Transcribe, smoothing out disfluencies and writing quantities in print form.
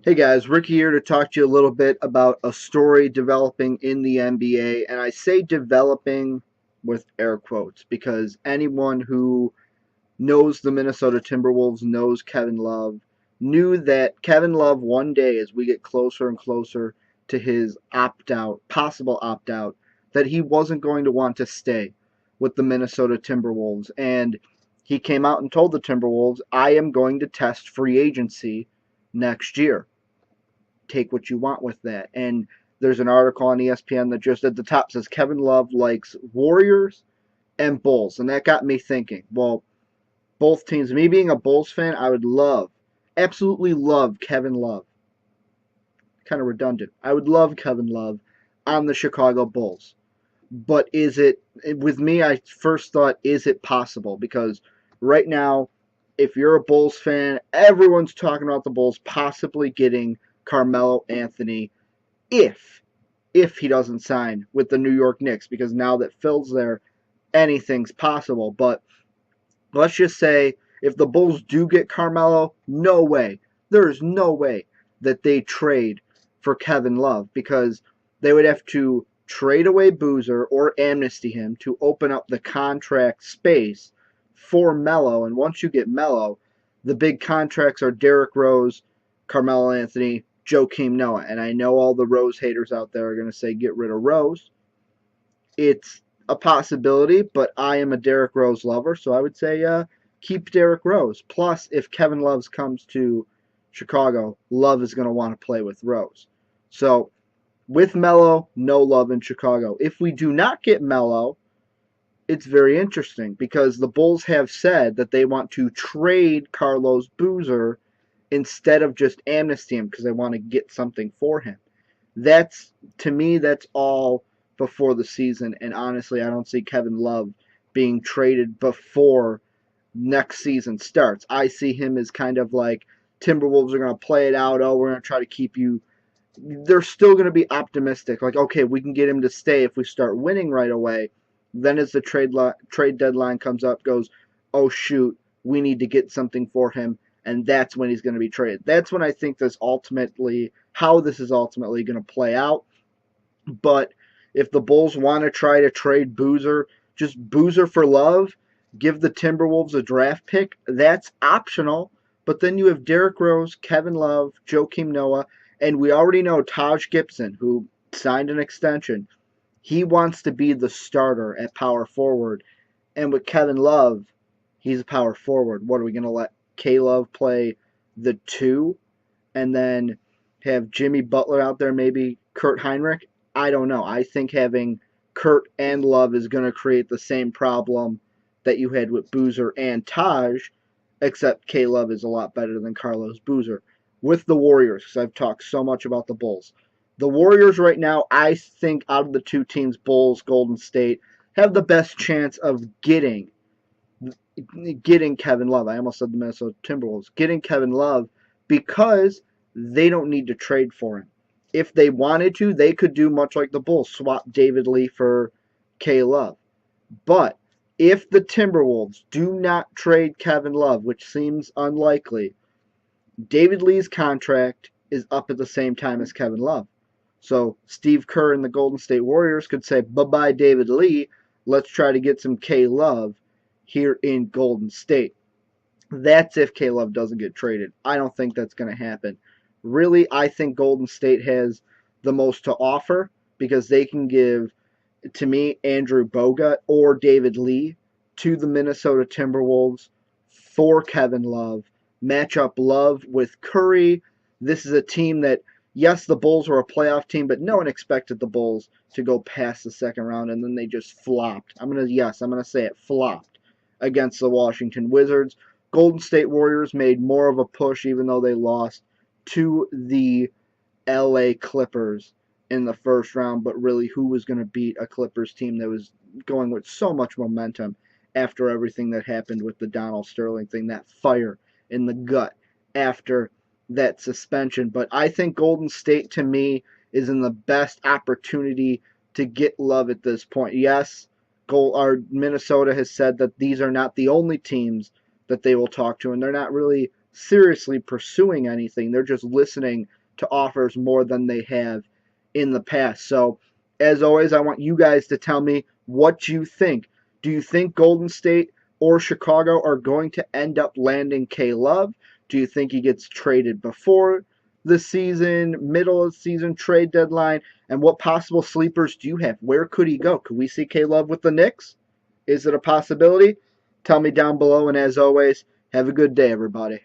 Hey guys, Ricky here to talk to you a little bit about a story developing in the NBA. And I say developing with air quotes because anyone who knows the Minnesota Timberwolves knows Kevin Love, knew that Kevin Love one day, as we get closer and closer to his opt out, possible opt out, that he wasn't going to want to stay with the Minnesota Timberwolves. And he came out and told the Timberwolves, I am going to test free agency next year. Take what you want with that. And there's an article on ESPN that just at the top says Kevin Love likes Warriors and Bulls. And that got me thinking, well, both teams, me being a Bulls fan, I would love, absolutely love Kevin Love. Kind of redundant. I would love Kevin Love on the Chicago Bulls. But is it, with me, I first thought, is it possible? Because right now, if you're a Bulls fan, everyone's talking about the Bulls possibly getting Carmelo Anthony if he doesn't sign with the New York Knicks, because now that Phil's there, anything's possible. But let's just say if the Bulls do get Carmelo, no way. There is no way that they trade for Kevin Love because they would have to trade away Boozer or amnesty him to open up the contract space for Melo. And once you get Melo, the big contracts are Derrick Rose, Carmelo Anthony, Joakim Noah. And I know all the Rose haters out there are going to say get rid of Rose. It's a possibility, but I am a Derrick Rose lover, so I would say keep Derrick Rose. Plus, if Kevin Love comes to Chicago, Love is going to want to play with Rose. So with Melo, no Love in Chicago. If we do not get Melo, it's very interesting because the Bulls have said that they want to trade Carlos Boozer instead of just amnesty him because they want to get something for him. That's, to me, that's all before the season. And honestly, I don't see Kevin Love being traded before next season starts. I see him as kind of like Timberwolves are going to play it out. Oh, we're going to try to keep you. They're still going to be optimistic. Like, okay, we can get him to stay if we start winning right away. Then as the trade deadline comes up, goes, oh shoot, we need to get something for him, and that's when he's going to be traded. That's when I think this ultimately, how this is ultimately going to play out. But if the Bulls want to try to trade Boozer, just Boozer for Love, give the Timberwolves a draft pick, that's optional. But then you have Derrick Rose, Kevin Love, Joakim Noah, and we already know Taj Gibson, who signed an extension. He wants to be the starter at power forward. And with Kevin Love, he's a power forward. What are we going to let K Love play the two and then have Jimmy Butler out there, maybe Kurt Heinrich? I don't know. I think having Kurt and Love is going to create the same problem that you had with Boozer and Taj, except K Love is a lot better than Carlos Boozer. With the Warriors, because I've talked so much about the Bulls. The Warriors right now, I think out of the two teams, Bulls, Golden State, have the best chance of getting Kevin Love. I almost said the Minnesota Timberwolves. Getting Kevin Love because they don't need to trade for him. If they wanted to, they could do much like the Bulls, swap David Lee for K Love. But if the Timberwolves do not trade Kevin Love, which seems unlikely, David Lee's contract is up at the same time as Kevin Love. So Steve Kerr and the Golden State Warriors could say, bye-bye, David Lee. Let's try to get some K Love here in Golden State. That's if K Love doesn't get traded. I don't think that's going to happen. Really, I think Golden State has the most to offer because they can give, to me, Andrew Bogut or David Lee to the Minnesota Timberwolves for Kevin Love. Match up Love with Curry. This is a team that, yes, the Bulls were a playoff team, but no one expected the Bulls to go past the second round, and then they just flopped. I'm going to say it, flopped against the Washington Wizards. Golden State Warriors made more of a push, even though they lost to the LA Clippers in the first round. But really, who was going to beat a Clippers team that was going with so much momentum after everything that happened with the Donald Sterling thing, that fire in the gut after that suspension? But I think Golden State, to me, is in the best opportunity to get Love at this point. Yes, Minnesota has said that these are not the only teams that they will talk to, and they're not really seriously pursuing anything. They're just listening to offers more than they have in the past. So, as always, I want you guys to tell me what you think. Do you think Golden State or Chicago are going to end up landing K Love? Do you think he gets traded before the season, middle of the season, trade deadline? And what possible sleepers do you have? Where could he go? Could we see K Love with the Knicks? Is it a possibility? Tell me down below. And as always, have a good day, everybody.